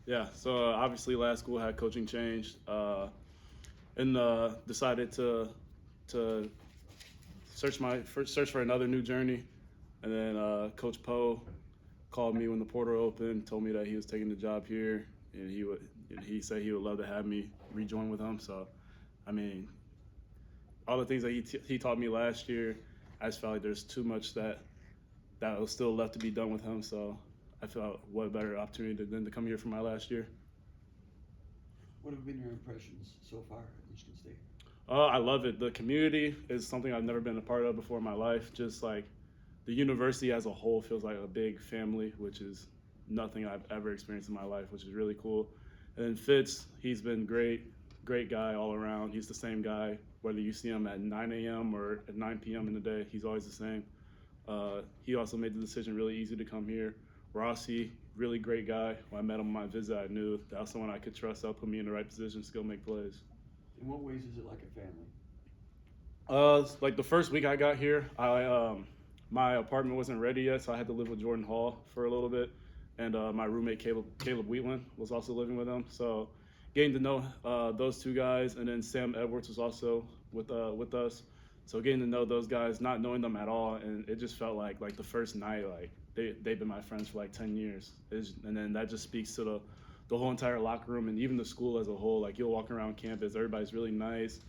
Yeah, so obviously last school had coaching change, and decided to search for another new journey, and then Coach Poe called me when the portal opened, told me that he was taking the job here, and he said he would love to have me rejoin with him. So, I mean, all the things that he taught me last year, I just felt like there's too much that was still left to be done with him. So, I felt what better opportunity than to come here for my last year. What have been your impressions so far at Michigan State? I love it. The community is something I've never been a part of before in my life. Just like the university as a whole feels like a big family, which is nothing I've ever experienced in my life, which is really cool. And then Fitz, he's been great, great guy all around. He's the same guy, whether you see him at 9 a.m. or at 9 p.m. in the day, he's always the same. He also made the decision really easy to come here. Rossi, really great guy. When I met him on my visit, I knew that was someone I could trust. That'll put me in the right position to go make plays. In what ways is it like a family? Like the first week I got here, my apartment wasn't ready yet, so I had to live with Jordan Hall for a little bit, and my roommate Caleb Wheatland was also living with him. So getting to know those two guys, and then Sam Edwards was also with us. So getting to know those guys, not knowing them at all, and it just felt like the first night, like they've been my friends for like 10 years. And then that just speaks to the whole entire locker room and even the school as a whole. Like you'll walk around campus, everybody's really nice.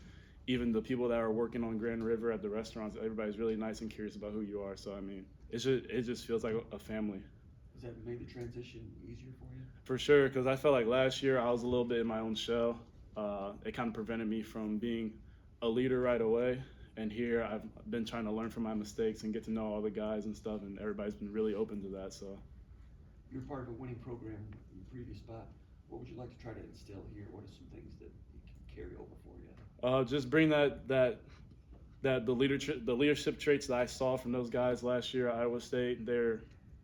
Even the people that are working on Grand River at the restaurants, everybody's really nice and curious about who you are. So I mean, it just feels like a family. Has that made the transition easier for you? For sure, because I felt like last year I was a little bit in my own shell. It kind of prevented me from being a leader right away. And here I've been trying to learn from my mistakes and get to know all the guys and stuff, and everybody's been really open to that. So You're part of a winning program in your previous spot. What would you like to try to instill here? What are some things that you can carry over for you? just bring the leadership traits that I saw from those guys last year at Iowa State.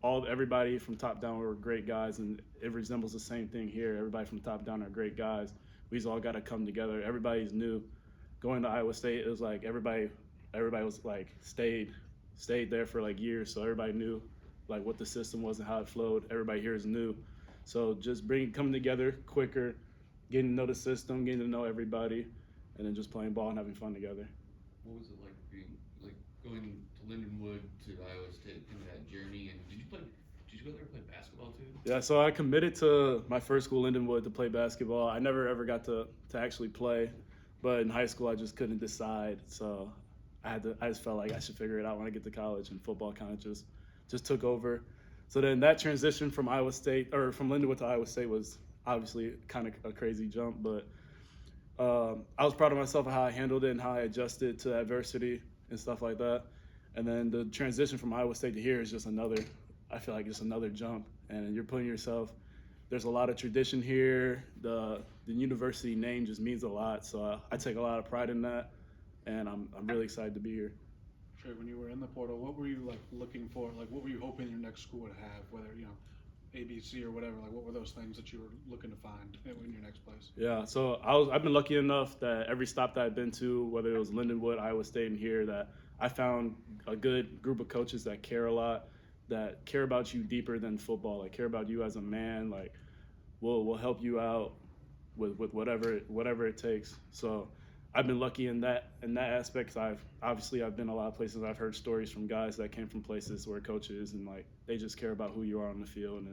Everybody from top down were great guys, and it resembles the same thing here. Everybody from top down are great guys. We just all got to come together. Everybody's new. Going to Iowa State, it was like everybody was like stayed there for like years, so everybody knew like what the system was and how it flowed. Everybody here is new, so just coming together quicker, getting to know the system, getting to know everybody, and then just playing ball and having fun together. What was it like being like going to Lindenwood to Iowa State in that journey? And did you play? Did you go there and play basketball too? Yeah, so I committed to my first school, Lindenwood, to play basketball. I never ever got to actually play, but in high school I just couldn't decide. So I just felt like I should figure it out when I get to college, and football kind of just took over. So then that transition from Iowa State or from Lindenwood to Iowa State was obviously kind of a crazy jump, but I was proud of myself of how I handled it and how I adjusted to adversity and stuff like that. And then the transition from Iowa State to here is just I feel like just another jump. And you're putting yourself, there's a lot of tradition here. The university name just means a lot. So I take a lot of pride in that. And I'm really excited to be here. Trey, when you were in the portal, what were you like looking for? Like, what were you hoping your next school would have? Whether ABC or whatever. Like, what were those things that you were looking to find in your next place? Yeah, so I've been lucky enough that every stop that I've been to, whether it was Lindenwood, Iowa State, and here, that I found a good group of coaches that care a lot, that care about you deeper than football, like care about you as a man, like will help you out with whatever it takes. So I've been lucky in that aspect. 'Cause I've been a lot of places. I've heard stories from guys that came from places where coaches and like they just care about who you are on the field,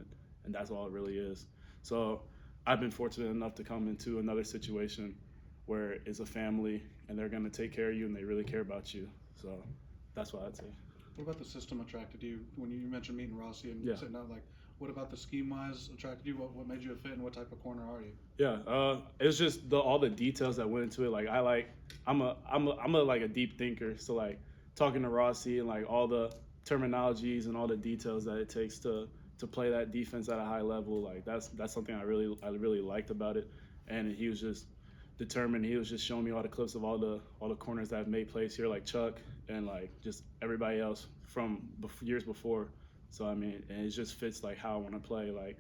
and that's all it really is. So I've been fortunate enough to come into another situation where it's a family and they're gonna take care of you and they really care about you. So that's what I'd say. What about the system attracted you when you mentioned meeting Rossi and Yeah. sitting out? Like, what about the scheme wise attracted you? What made you a fit, and what type of corner are you? Yeah, it was just all the details that went into it. Like I'm a like a deep thinker, so like talking to Rossi and like all the terminologies and all the details that it takes to play that defense at a high level, like that's something I really liked about it. And he was just determined. He was just showing me all the clips of all the corners that have made plays here, like Chuck and like just everybody else from years before. So I mean, and it just fits like how I want to play, like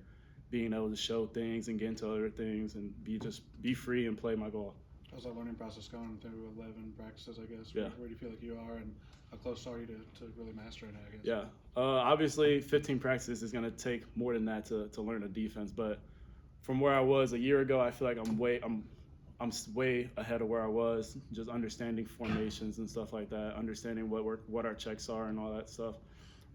being able to show things and get into other things and be free and play my ball. How's that learning process going through 11 practices, I guess? Yeah. Where do you feel like you are, and how close are you to really mastering it, I guess? Yeah. Obviously, 15 practices is going to take more than that to learn a defense, but from where I was a year ago, I feel like I'm way ahead of where I was, just understanding formations and stuff like that, understanding what our checks are and all that stuff.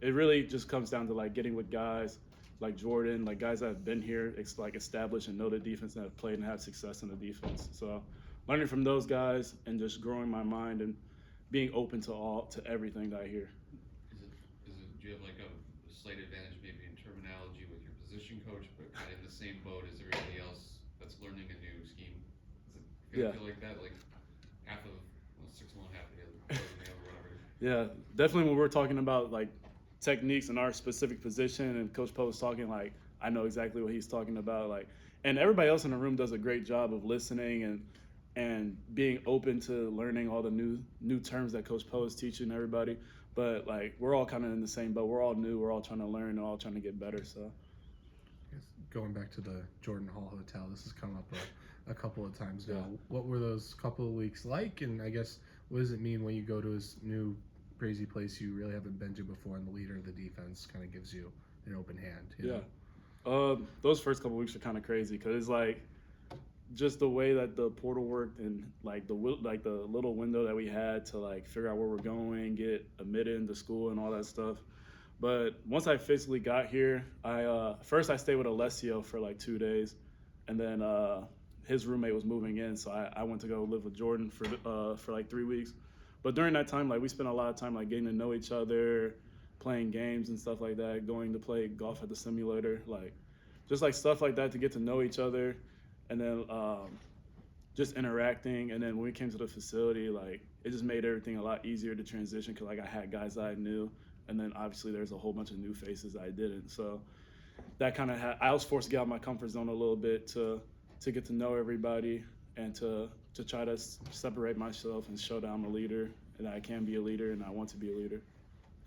It really just comes down to like getting with guys like Jordan, like guys that have been here, like established and know the defense and have played and have success in the defense. So learning from those guys and just growing my mind and being open to everything that I hear. Do you have like a slight advantage maybe in terminology with your position coach, but kind of in the same boat as everybody else that's learning a new scheme? Does it feel like that? Like half of, well, 6-1, half of the other, or whatever. Yeah, definitely when we're talking about like techniques in our specific position and Coach Poe's talking, like I know exactly what he's talking about. Like, and everybody else in the room does a great job of listening and being open to learning all the new terms that Coach Poe is teaching everybody. But like we're all kind of in the same boat. We're all new. We're all trying to learn. We're all trying to get better. So Going back to the Jordan Hall Hotel, this has come up a couple of times now. Yeah. What were those couple of weeks like? And I guess what does it mean when you go to this new crazy place you really haven't been to before, and the leader of the defense kind of gives you an open hand? You know? Those first couple weeks are kind of crazy because it's like just the way that the portal worked and like the little window that we had to like figure out where we're going, get admitted into school and all that stuff. But once I physically got here, first I stayed with Alessio for like 2 days, and then his roommate was moving in, so I went to go live with Jordan for like 3 weeks. But during that time, like we spent a lot of time like getting to know each other, playing games and stuff like that, going to play golf at the simulator, like just like stuff like that to get to know each other, and then just interacting. And then when we came to the facility, like it just made everything a lot easier to transition because like I had guys that I knew, and then obviously there's a whole bunch of new faces I didn't. So that kind of I was forced to get out of my comfort zone a little bit to get to know everybody and to try to separate myself and show that I'm a leader and that I can be a leader and I want to be a leader.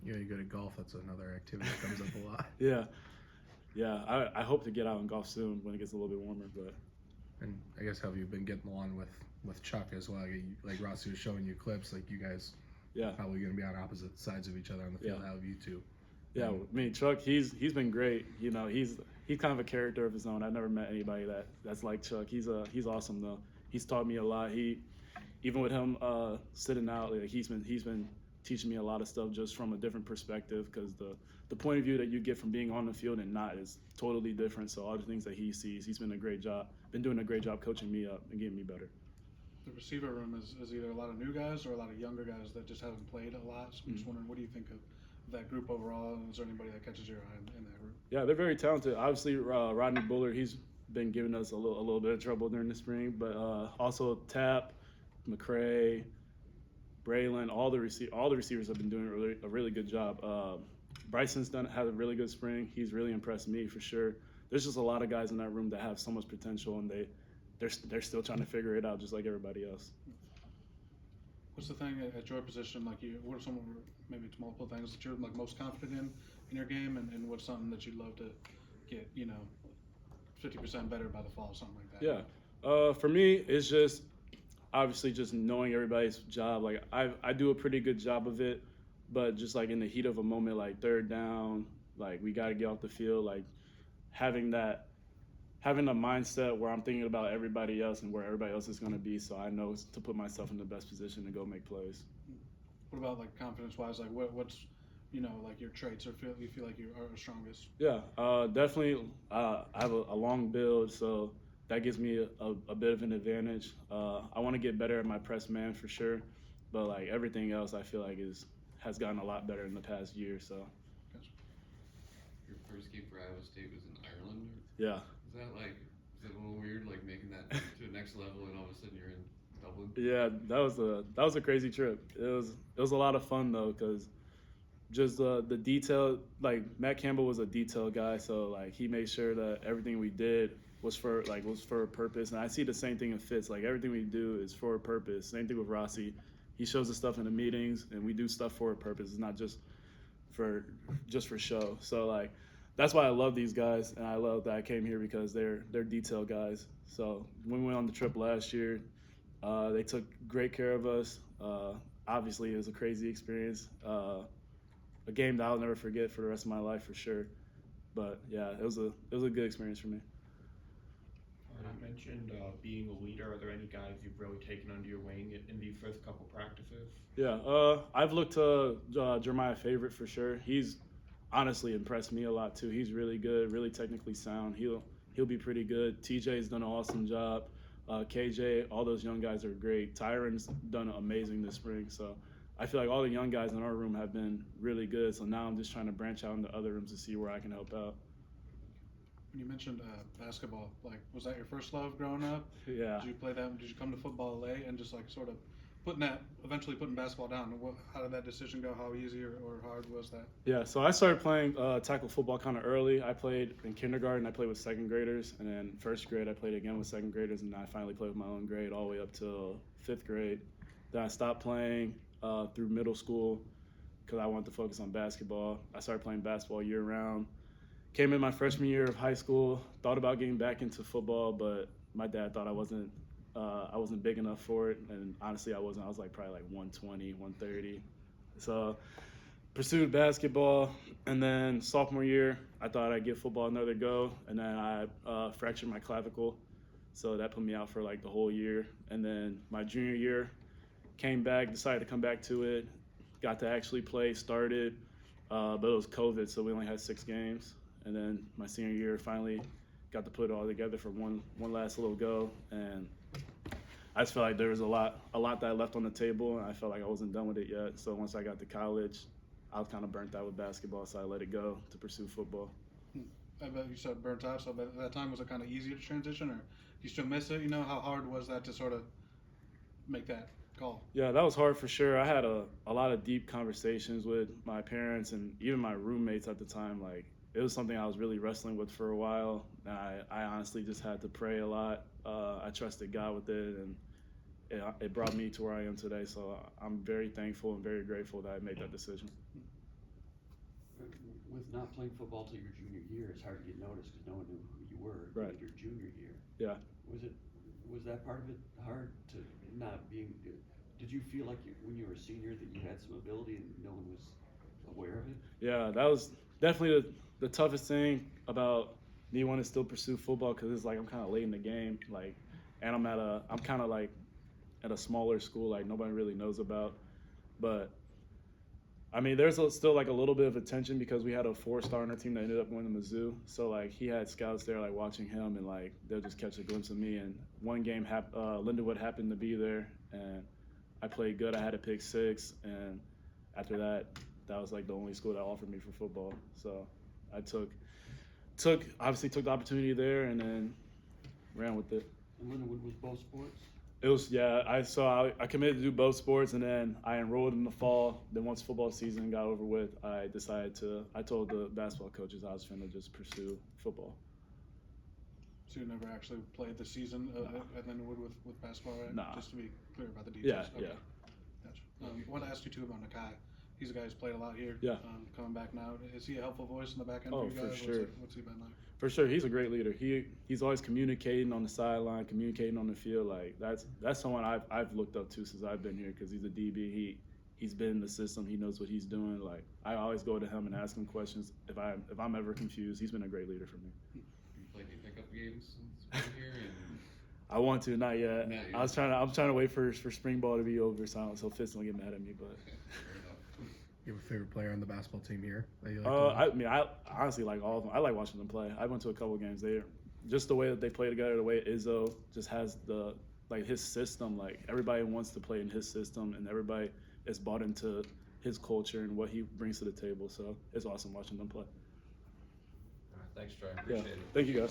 Yeah, you go to golf. That's another activity that comes up a lot. Yeah. I hope to get out and golf soon when it gets a little bit warmer. But And I guess how have you been getting along with Chuck as well? Like Rossi was showing you clips, like you guys probably going to be on opposite sides of each other on the field. How have you two? Yeah, I mean Chuck, he's been great. You know, he's kind of a character of his own. I've never met anybody that's like Chuck. He's awesome though. He's taught me a lot. Even with him sitting out, like he's been teaching me a lot of stuff just from a different perspective because the point of view that you get from being on the field and not is totally different. So all the things that he sees, he's been doing a great job coaching me up and getting me better. The receiver room is either a lot of new guys or a lot of younger guys that just haven't played a lot. So I'm just wondering, what do you think of that group overall? And is there anybody that catches your eye in that group? Yeah, they're very talented. Obviously, Rodney Bullard, he's been giving us a little bit of trouble during the spring, but also Tapp, McCray, Braylon, all the receivers have been doing a really good job. Bryson's had a really good spring. He's really impressed me for sure. There's just a lot of guys in that room that have so much potential, and they're still trying to figure it out just like everybody else. What's the thing at your position, like what are some, maybe it's multiple things that you're like most confident in your game, and what's something that you'd love to get, 50% better by the fall, something like that? Yeah. For me, it's just obviously just knowing everybody's job. Like I do a pretty good job of it, but just like in the heat of a moment, like third down, like we got to get off the field, like having a mindset where I'm thinking about everybody else and where everybody else is going to be, so I know to put myself in the best position to go make plays. What about like confidence-wise? Like what's like your traits or you feel like you are strongest? Yeah, definitely. I have a long build, so that gives me a bit of an advantage. I want to get better at my press man for sure, but like everything else, I feel like has gotten a lot better in the past year. So. Your first game for Iowa State was in Ireland? Yeah. Is that a little weird, like making that to the next level and all of a sudden you're in Dublin? Yeah, that was a crazy trip. It was a lot of fun though, because just the detail, like Matt Campbell was a detail guy, so like he made sure that everything we did was for a purpose. And I see the same thing in Fitz, like everything we do is for a purpose. Same thing with Rossi. He shows us stuff in the meetings and we do stuff for a purpose. It's not just for show. So like that's why I love these guys, and I love that I came here because they're detail guys. So when we went on the trip last year, they took great care of us. Obviously, it was a crazy experience, a game that I'll never forget for the rest of my life for sure. But yeah, it was a good experience for me. You mentioned being a leader. Are there any guys you've really taken under your wing in these first couple practices? Yeah, I've looked to Jeremiah Favorite for sure. He's honestly impressed me a lot too. He's really good, really technically sound. He'll be pretty good. TJ's done an awesome job. KJ, all those young guys are great. Tyron's done amazing this spring. So I feel like all the young guys in our room have been really good. So now I'm just trying to branch out into other rooms to see where I can help out. When you mentioned basketball, like, was that your first love growing up? Yeah. Did you play that? Did you come to football late and just like sort of eventually putting basketball down? How did that decision go? How easy or hard was that? Yeah, so I started playing tackle football kind of early. I played in kindergarten. I played with second graders, and then first grade I played again with second graders, and I finally played with my own grade all the way up till fifth grade. Then I stopped playing through middle school because I wanted to focus on basketball. I started playing basketball year round. Came in my freshman year of high school. Thought about getting back into football, but my dad thought I wasn't big enough for it, and honestly I wasn't. I was like probably like 120, 130. So pursued basketball, and then sophomore year I thought I'd give football another go, and then I fractured my clavicle, so that put me out for like the whole year. And then my junior year came back, decided to come back to it, got to actually play, started, but it was COVID, so we only had 6 games. And then my senior year finally got to put it all together for one last little go, and I just felt like there was a lot that I left on the table, and I felt like I wasn't done with it yet. So once I got to college, I was kind of burnt out with basketball, so I let it go to pursue football. I bet you said burnt out, so at that time was it kind of easier to transition, or do you still miss it? You know, how hard was that to sort of make that call? Yeah, that was hard for sure. I had a lot of deep conversations with my parents and even my roommates at the time. Like, it was something I was really wrestling with for a while. I honestly just had to pray a lot. I trusted God with it, and it brought me to where I am today. So I'm very thankful and very grateful that I made that decision. With not playing football till your junior year, it's hard to get noticed because no one knew who you were Right. in your junior year. Yeah. Was that part of it hard to not being? Did you feel like when you were a senior that you had some ability and no one was aware of it? Yeah, that was definitely the toughest thing about me wanting to still pursue football, because it's like I'm kind of late in the game, like, and I'm kind of like at a smaller school, like nobody really knows about. But I mean, there's still like a little bit of attention because we had a 4-star on our team that ended up winning MSU. So like he had scouts there like watching him, and like they'll just catch a glimpse of me. And one game, Lindenwood happened to be there, and I played good. I had a pick 6, and after that was like the only school that offered me for football. So I obviously took the opportunity there and then ran with it. And Lindenwood was both sports. It was, yeah. I committed to do both sports, and then I enrolled in the fall. Then once football season got over with, I told the basketball coaches I was going to just pursue football. So you never actually played the season at Lindenwood with basketball, right? Nah. Just to be clear about the details. Yeah, Okay. Gotcha. I want to ask you too about Nakai. He's a guy who's played a lot here. Yeah. Coming back now, is he a helpful voice in the back end Oh, for you guys? for sure. What's he been like? For sure, he's a great leader. He's always communicating on the sideline, communicating on the field. Like that's someone I've looked up to since I've been here, because he's a DB. He's been in the system. He knows what he's doing. Like, I always go to him and ask him questions if I'm ever confused. He's been a great leader for me. You played any pickup games since being here? And I want to, not yet. Not yet. I'm trying to wait for spring ball to be over, so Fitz don't get mad at me. But fair enough. You have a favorite player on the basketball team here that you like to watch? I mean, I honestly like all of them. I like watching them play. I went to a couple games. Just the way that they play together, the way Izzo just has his system. Like, everybody wants to play in his system, and everybody is bought into his culture and what he brings to the table. So it's awesome watching them play. All right, thanks, Trey. Yeah, Appreciate it. thank you guys.